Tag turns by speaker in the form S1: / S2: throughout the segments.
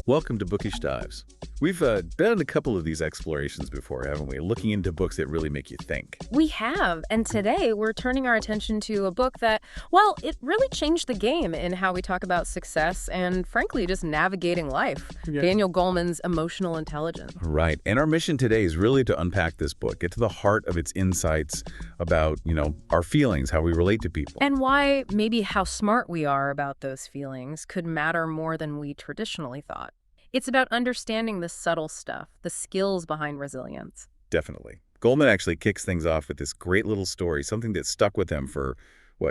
S1: Welcome to Bookish Dives. We've been on a couple of these explorations before, haven't we? Looking into books that really make you think.
S2: We have, and today we're turning our attention to a book that, well, it really changed the game in how we talk about success and, frankly, just navigating life.
S1: Yeah.
S2: Daniel Goleman's Emotional Intelligence.
S1: Right. And our mission today is really to unpack this book, get to the heart of its insights about, our feelings, how we relate to people.
S2: And why maybe how smart we are about those feelings could matter more than we traditionally thought. It's about understanding the subtle stuff, the skills behind resilience.
S1: Definitely. Goleman actually kicks things off with this great little story, something that stuck with him for,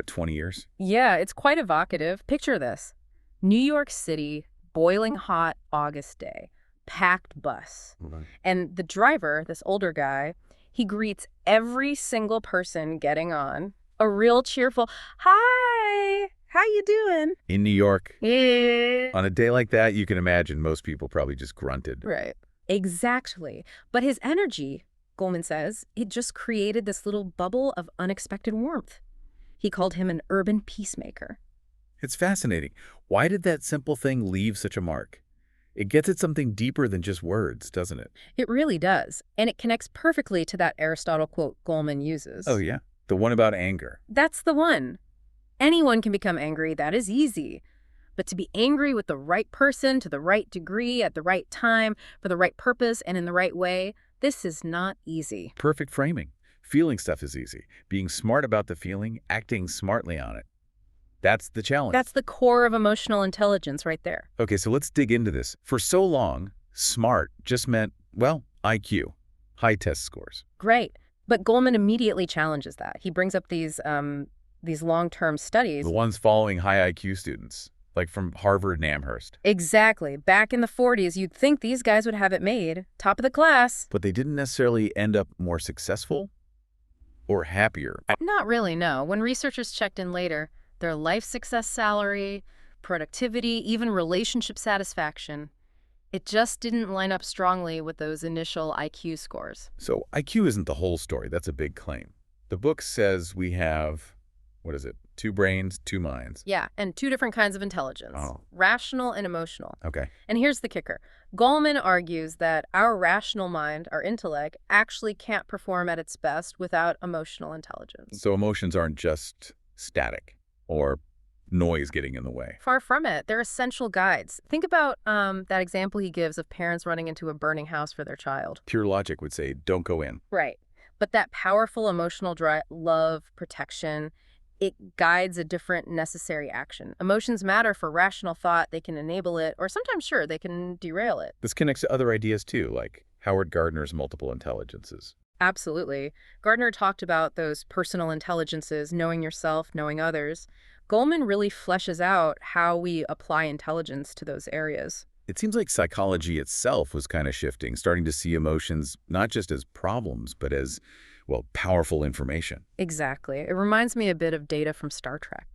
S1: 20 years?
S2: Yeah, it's quite evocative. Picture this. New York City, boiling hot August day, packed bus.
S1: Right.
S2: And the driver, this older guy, he greets every single person getting on. A real cheerful, "Hi, how you doing?"
S1: In New York,
S2: Yeah.
S1: on a day like that, you can imagine most people probably just grunted.
S2: Right. Exactly. But his energy, Goleman says, it just created this little bubble of unexpected warmth. He called him an urban peacemaker.
S1: It's fascinating. Why did that simple thing leave such a mark? It gets at something deeper than just words, doesn't it?
S2: It really does. And it connects perfectly to that Aristotle quote Goleman uses.
S1: Oh, yeah? The one about anger.
S2: That's the one. Anyone can become angry. That is easy. But to be angry with the right person, to the right degree, at the right time, for the right purpose, and in the right way, this is not easy.
S1: Perfect framing. Feeling stuff is easy. Being smart about the feeling, acting smartly on it. That's the challenge.
S2: That's the core of emotional intelligence right there.
S1: Okay, so let's dig into this. For so long, smart just meant, IQ, high test scores.
S2: Great. But Goleman immediately challenges that. He brings up these long-term studies.
S1: The ones following high IQ students, like from Harvard and Amherst.
S2: Exactly. Back in the 40s, you'd think these guys would have it made. Top of the class.
S1: But they didn't necessarily end up more successful or happier.
S2: Not really, no. When researchers checked in later, their life success salary, productivity, even relationship satisfaction, it just didn't line up strongly with those initial IQ scores.
S1: So IQ isn't the whole story. That's a big claim. The book says we have, 2 brains, 2 minds.
S2: Yeah, and 2 different kinds of intelligence,
S1: Oh.
S2: rational and emotional.
S1: Okay.
S2: And here's the kicker. Goleman argues that our rational mind, our intellect, actually can't perform at its best without emotional intelligence.
S1: So emotions aren't just static or noise getting in the way.
S2: Far from it. They're essential guides. Think about that example he gives of parents running into a burning house for their child.
S1: Pure logic would say, don't go in.
S2: Right. But that powerful emotional drive, love, protection, it guides a different necessary action. Emotions matter for rational thought. They can enable it, or sometimes, sure, they can derail it.
S1: This connects to other ideas too, like Howard Gardner's multiple intelligences.
S2: Absolutely. Gardner talked about those personal intelligences, knowing yourself, knowing others. Goleman really fleshes out how we apply intelligence to those areas.
S1: It seems like psychology itself was kind of shifting, starting to see emotions not just as problems, but as, powerful information.
S2: Exactly. It reminds me a bit of Data from Star Trek,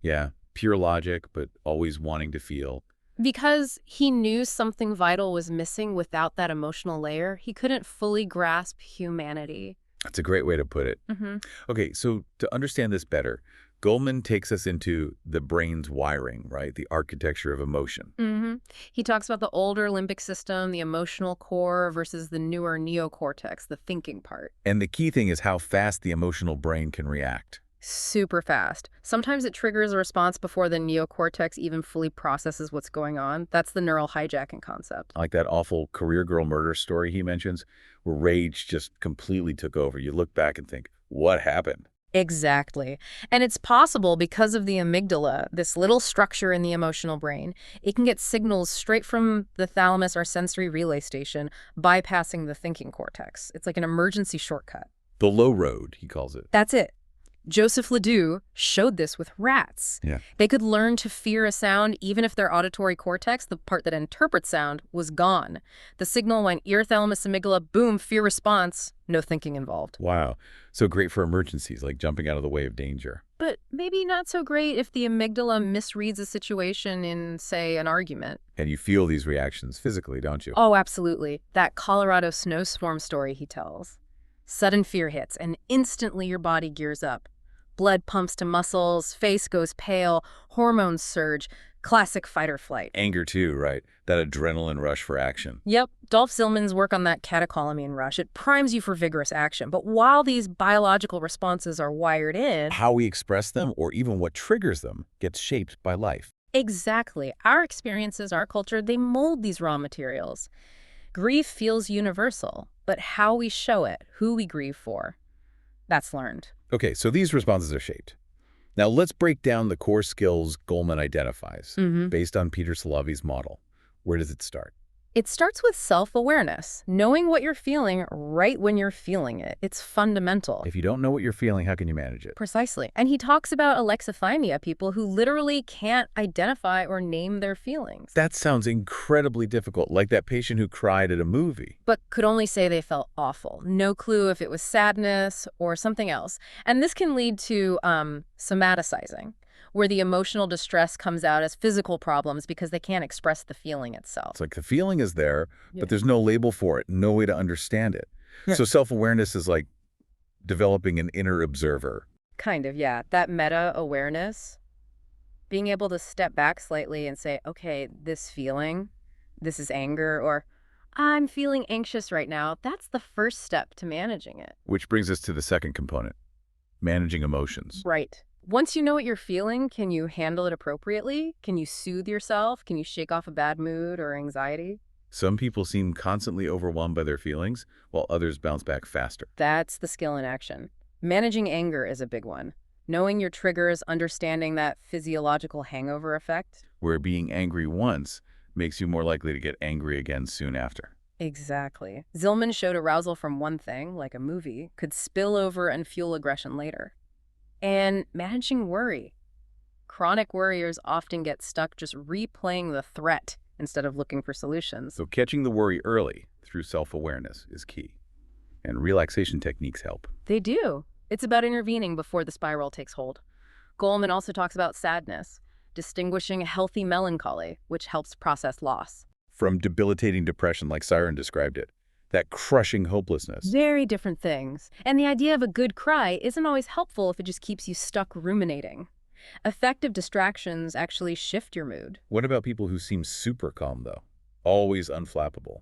S1: Yeah. Pure logic, but always wanting to feel.
S2: Because he knew something vital was missing without that emotional layer, he couldn't fully grasp humanity.
S1: That's a great way to put it.
S2: Mm-hmm.
S1: Okay, so to understand this better, Goleman takes us into the brain's wiring, right? The architecture of emotion.
S2: Mm-hmm. He talks about the older limbic system, the emotional core, versus the newer neocortex, the thinking part.
S1: And the key thing is how fast the emotional brain can react.
S2: Super fast. Sometimes it triggers a response before the neocortex even fully processes what's going on. That's the neural hijacking concept.
S1: Like that awful career girl murder story he mentions, where rage just completely took over. You look back and think, what happened?
S2: Exactly. And it's possible because of the amygdala, this little structure in the emotional brain. It can get signals straight from the thalamus, our sensory relay station, bypassing the thinking cortex. It's like an emergency shortcut.
S1: The low road, he calls it.
S2: That's it. Joseph Ledoux showed this with rats.
S1: Yeah.
S2: They could learn to fear a sound even if their auditory cortex, the part that interprets sound, was gone. The signal went ear, thalamus, amygdala, boom, fear response, no thinking involved.
S1: Wow. So great for emergencies, like jumping out of the way of danger.
S2: But maybe not so great if the amygdala misreads a situation in, say, an argument.
S1: And you feel these reactions physically, don't you?
S2: Oh, absolutely. That Colorado snowstorm story he tells. Sudden fear hits, and instantly your body gears up. Blood pumps to muscles, face goes pale, hormones surge. Classic fight or flight.
S1: Anger too, right? That adrenaline rush for action.
S2: Yep, Dolph Zillman's work on that catecholamine rush, it primes you for vigorous action. But while these biological responses are wired in,
S1: How we express them, or even what triggers them, gets shaped by life.
S2: exactly, our experiences, our culture, they mold these raw materials. Grief feels universal, but how we show it, who we grieve for, that's learned.
S1: Okay, so these responses are shaped. Now let's break down the core skills Goleman identifies, based on Peter Salavi's model. Where does it start?
S2: It starts with self-awareness, knowing what you're feeling right when you're feeling it. It's fundamental.
S1: If you don't know what you're feeling, how can you manage it?
S2: Precisely. And he talks about alexithymia, people who literally can't identify or name their feelings.
S1: That sounds incredibly difficult, like that patient who cried at a movie.
S2: But could only say they felt awful. No clue if it was sadness or something else. And this can lead to somaticizing, where the emotional distress comes out as physical problems because they can't express the feeling itself.
S1: It's like the feeling is there,
S2: Yeah.
S1: but there's no label for it, no way to understand it.
S2: Yeah.
S1: So self-awareness is like developing an inner observer.
S2: Kind of, yeah. That meta-awareness, being able to step back slightly and say, okay, this feeling, this is anger, or I'm feeling anxious right now, that's the first step to managing it.
S1: Which brings us to the second component, managing emotions.
S2: Right. Once you know what you're feeling, can you handle it appropriately? Can you soothe yourself? Can you shake off a bad mood or anxiety?
S1: Some people seem constantly overwhelmed by their feelings, while others bounce back faster.
S2: That's the skill in action. Managing anger is a big one. Knowing your triggers, understanding that physiological hangover effect.
S1: Where being angry once makes you more likely to get angry again soon after.
S2: Exactly. Zillman showed arousal from one thing, like a movie, could spill over and fuel aggression later. And managing worry. Chronic worriers often get stuck just replaying the threat instead of looking for solutions.
S1: So catching the worry early through self-awareness is key. And relaxation techniques help.
S2: They do. It's about intervening before the spiral takes hold. Goleman also talks about sadness, distinguishing healthy melancholy, which helps process loss.
S1: From debilitating depression like Siren described it, that crushing hopelessness.
S2: Very different things. And the idea of a good cry isn't always helpful if it just keeps you stuck ruminating. Effective distractions actually shift your mood.
S1: What about people who seem super calm, though? Always unflappable.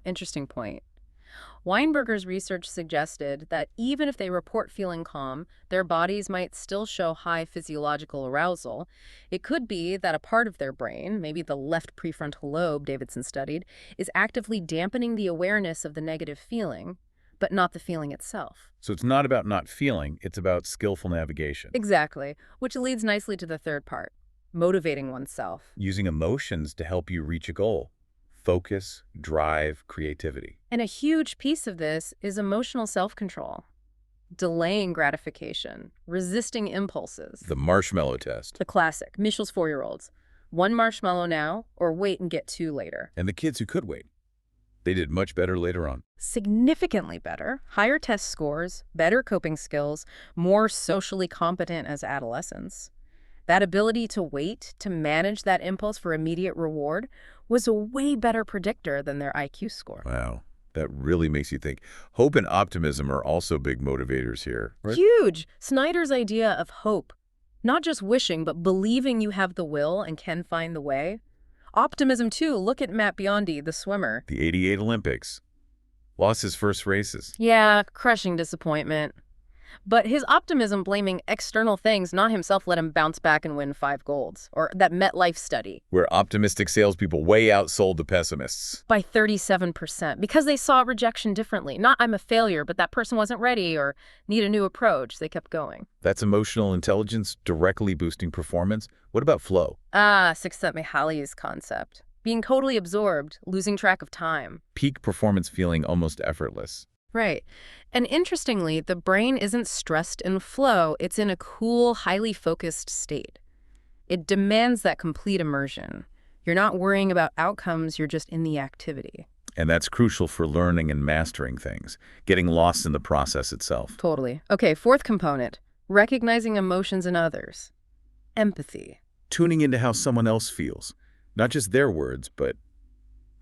S2: Interesting point. Weinberger's research suggested that even if they report feeling calm, their bodies might still show high physiological arousal. It could be that a part of their brain, maybe the left prefrontal lobe Davidson studied, is actively dampening the awareness of the negative feeling, but not the feeling itself.
S1: So it's not about not feeling, it's about skillful navigation.
S2: Exactly, which leads nicely to the third part, motivating oneself.
S1: Using emotions to help you reach a goal. Focus, drive, creativity.
S2: And a huge piece of this is emotional self-control. Delaying gratification, resisting impulses.
S1: The marshmallow test.
S2: The classic, Michel's 4-year-olds. One marshmallow now, or wait and get two later.
S1: And the kids who could wait. They did much better later on.
S2: Significantly better, higher test scores, better coping skills, more socially competent as adolescents. That ability to wait, to manage that impulse for immediate reward, was a way better predictor than their IQ score.
S1: Wow, that really makes you think. Hope and optimism are also big motivators here, right?
S2: Huge! Snyder's idea of hope. Not just wishing, but believing you have the will and can find the way. Optimism, too. Look at Matt Biondi, the swimmer.
S1: The '88 Olympics. Lost his first races.
S2: Yeah, crushing disappointment. But his optimism blaming external things, not himself, let him bounce back and win 5 golds. Or that MetLife study.
S1: Where optimistic salespeople way outsold the pessimists.
S2: By 37%, because they saw rejection differently. Not I'm a failure, but that person wasn't ready or need a new approach. They kept going.
S1: That's emotional intelligence directly boosting performance. What about flow?
S2: Csikszentmihalyi's concept. Being totally absorbed, losing track of time.
S1: Peak performance feeling almost effortless.
S2: Right. And interestingly, the brain isn't stressed in flow. It's in a cool, highly focused state. It demands that complete immersion. You're not worrying about outcomes, you're just in the activity.
S1: And that's crucial for learning and mastering things, getting lost in the process itself.
S2: Totally. Okay, fourth component, recognizing emotions in others. Empathy.
S1: Tuning into how someone else feels, not just their words, but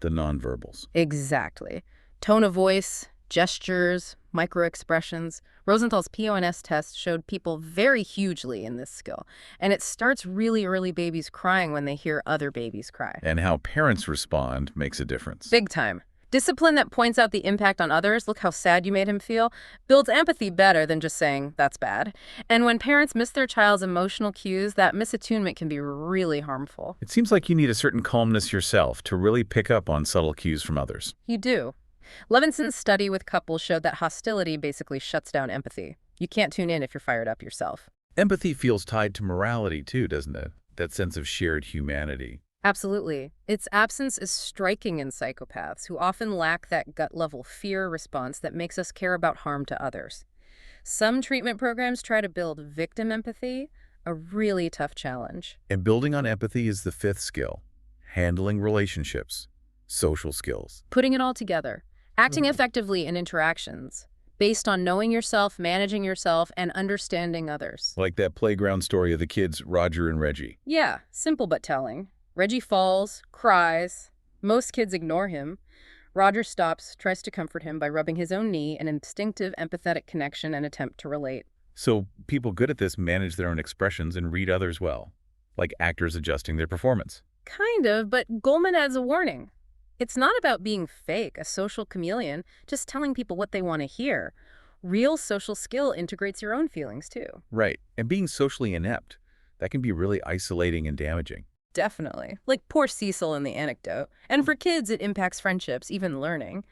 S1: the nonverbals.
S2: Exactly. Tone of voice, gestures, microexpressions. Rosenthal's PONS test showed people vary hugely in this skill, and it starts really early babies crying when they hear other babies cry.
S1: And how parents respond makes a difference.
S2: Big time. Discipline that points out the impact on others, look how sad you made him feel, builds empathy better than just saying, that's bad. And when parents miss their child's emotional cues, that misattunement can be really harmful.
S1: It seems like you need a certain calmness yourself to really pick up on subtle cues from others.
S2: You do. Levinson's study with couples showed that hostility basically shuts down empathy. You can't tune in if you're fired up yourself.
S1: Empathy feels tied to morality too, doesn't it? That sense of shared humanity.
S2: Absolutely. Its absence is striking in psychopaths, who often lack that gut-level fear response that makes us care about harm to others. Some treatment programs try to build victim empathy, a really tough challenge.
S1: And building on empathy is the fifth skill, handling relationships, social skills.
S2: Putting it all together, acting effectively in interactions, based on knowing yourself, managing yourself, and understanding others.
S1: Like that playground story of the kids, Roger and Reggie.
S2: Yeah, simple but telling. Reggie falls, cries. Most kids ignore him. Roger stops, tries to comfort him by rubbing his own knee, an instinctive, empathetic connection and attempt to relate.
S1: So people good at this manage their own expressions and read others well, like actors adjusting their performance.
S2: Kind of, but Goleman adds a warning. It's not about being fake, a social chameleon, just telling people what they want to hear. Real social skill integrates your own feelings, too.
S1: Right, and being socially inept, that can be really isolating and damaging.
S2: Definitely. Like poor Cecil in the anecdote. And for kids, it impacts friendships, even learning.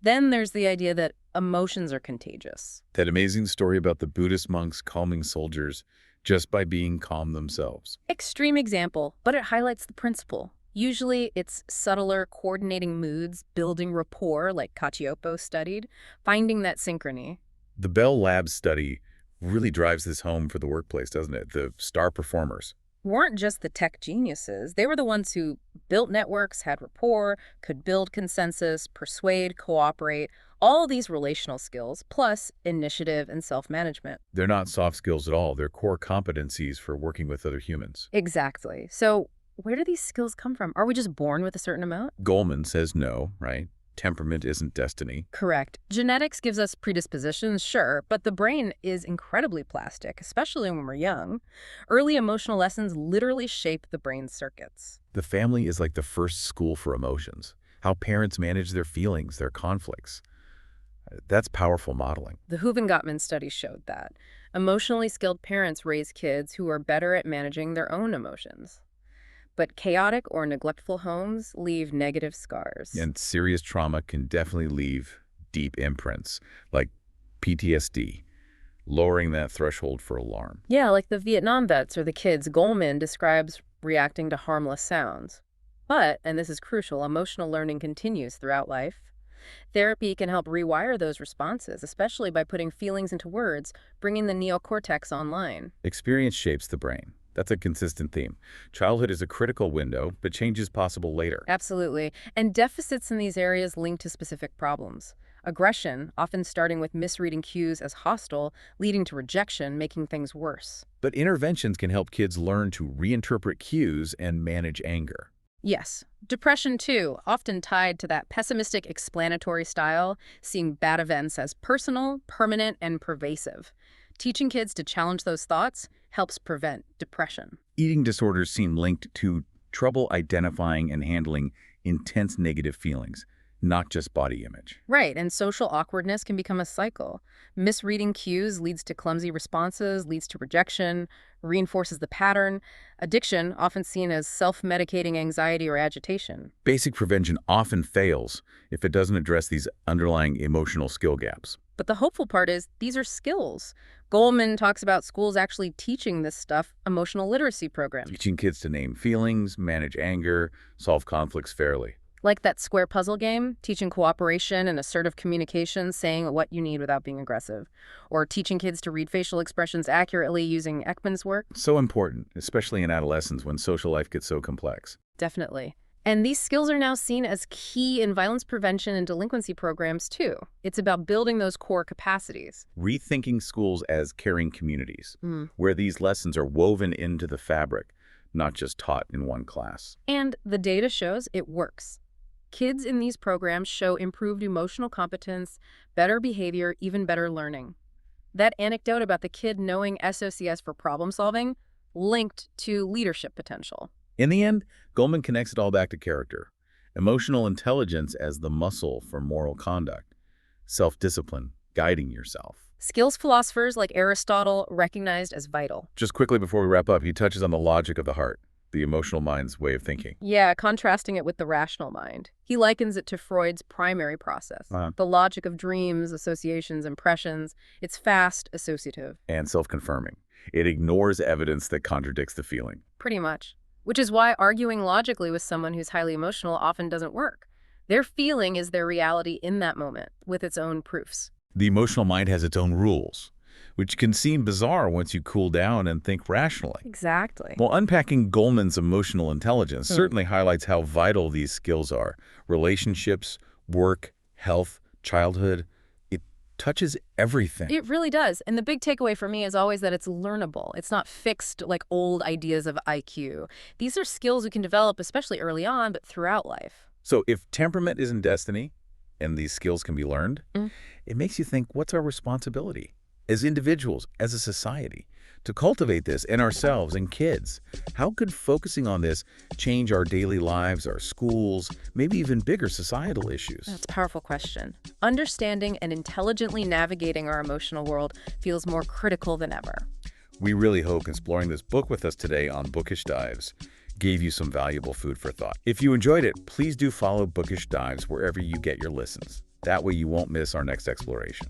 S2: Then there's the idea that emotions are contagious.
S1: That amazing story about the Buddhist monks calming soldiers just by being calm themselves.
S2: Extreme example, but it highlights the principle. Usually, it's subtler, coordinating moods, building rapport, like Cacioppo studied, finding that synchrony.
S1: The Bell Labs study really drives this home for the workplace, doesn't it? The star performers
S2: weren't just the tech geniuses. They were the ones who built networks, had rapport, could build consensus, persuade, cooperate, all these relational skills, plus initiative and self-management.
S1: They're not soft skills at all. They're core competencies for working with other humans.
S2: Exactly. So where do these skills come from? Are we just born with a certain amount?
S1: Goleman says no, right? Temperament isn't destiny.
S2: Correct. Genetics gives us predispositions, sure, but the brain is incredibly plastic, especially when we're young. Early emotional lessons literally shape the brain's circuits.
S1: The family is like the first school for emotions. How parents manage their feelings, their conflicts. That's powerful modeling.
S2: The Hooven-Gottman study showed that. Emotionally skilled parents raise kids who are better at managing their own emotions. But chaotic or neglectful homes leave negative scars.
S1: And serious trauma can definitely leave deep imprints, like PTSD, lowering that threshold for alarm.
S2: Yeah, like the Vietnam vets or the kids. Goleman describes reacting to harmless sounds. But, and this is crucial, emotional learning continues throughout life. Therapy can help rewire those responses, especially by putting feelings into words, bringing the neocortex online.
S1: Experience shapes the brain. That's a consistent theme. Childhood is a critical window, but change is possible later.
S2: Absolutely. And deficits in these areas link to specific problems. Aggression, often starting with misreading cues as hostile, leading to rejection, making things worse.
S1: But interventions can help kids learn to reinterpret cues and manage anger.
S2: Yes. Depression, too, often tied to that pessimistic explanatory style, seeing bad events as personal, permanent, and pervasive. Teaching kids to challenge those thoughts helps prevent depression.
S1: Eating disorders seem linked to trouble identifying and handling intense negative feelings, not just body image.
S2: Right, and social awkwardness can become a cycle. Misreading cues leads to clumsy responses, leads to rejection, reinforces the pattern. Addiction, often seen as self-medicating anxiety or agitation.
S1: Basic prevention often fails if it doesn't address these underlying emotional skill gaps.
S2: But the hopeful part is these are skills. Goleman talks about schools actually teaching this stuff, emotional literacy programs.
S1: Teaching kids to name feelings, manage anger, solve conflicts fairly.
S2: Like that square puzzle game, teaching cooperation and assertive communication, saying what you need without being aggressive. Or teaching kids to read facial expressions accurately using Ekman's work.
S1: So important, especially in adolescence when social life gets so complex.
S2: Definitely. And these skills are now seen as key in violence prevention and delinquency programs, too. It's about building those core capacities.
S1: Rethinking schools as caring communities, where these lessons are woven into the fabric, not just taught in one class.
S2: And the data shows it works. Kids in these programs show improved emotional competence, better behavior, even better learning. That anecdote about the kid knowing SOCS for problem solving linked to leadership potential.
S1: In the end, Goleman connects it all back to character. Emotional intelligence as the muscle for moral conduct. Self-discipline, guiding yourself.
S2: Skills philosophers like Aristotle recognized as vital.
S1: Just quickly before we wrap up, he touches on the logic of the heart, the emotional mind's way of thinking.
S2: Yeah, contrasting it with the rational mind. He likens it to Freud's primary process. The logic of dreams, associations, impressions. It's fast, associative.
S1: And self-confirming. It ignores evidence that contradicts the feeling.
S2: Pretty much. Which is why arguing logically with someone who's highly emotional often doesn't work. Their feeling is their reality in that moment, with its own proofs.
S1: The emotional mind has its own rules, which can seem bizarre once you cool down and think rationally.
S2: Exactly.
S1: Well, unpacking Goleman's emotional intelligence certainly highlights how vital these skills are. Relationships, work, health, childhood, it touches everything.
S2: It really does. And the big takeaway for me is always that it's learnable. It's not fixed like old ideas of IQ. These are skills we can develop, especially early on, but throughout life.
S1: So if temperament isn't destiny, and these skills can be learned, it makes you think, what's our responsibility as individuals, as a society, to cultivate this in ourselves and kids? How could focusing on this change our daily lives, our schools, maybe even bigger societal issues?
S2: That's a powerful question. Understanding and intelligently navigating our emotional world feels more critical than ever.
S1: We really hope exploring this book with us today on Bookish Dives gave you some valuable food for thought. If you enjoyed it, please do follow Bookish Dives wherever you get your listens. That way you won't miss our next exploration.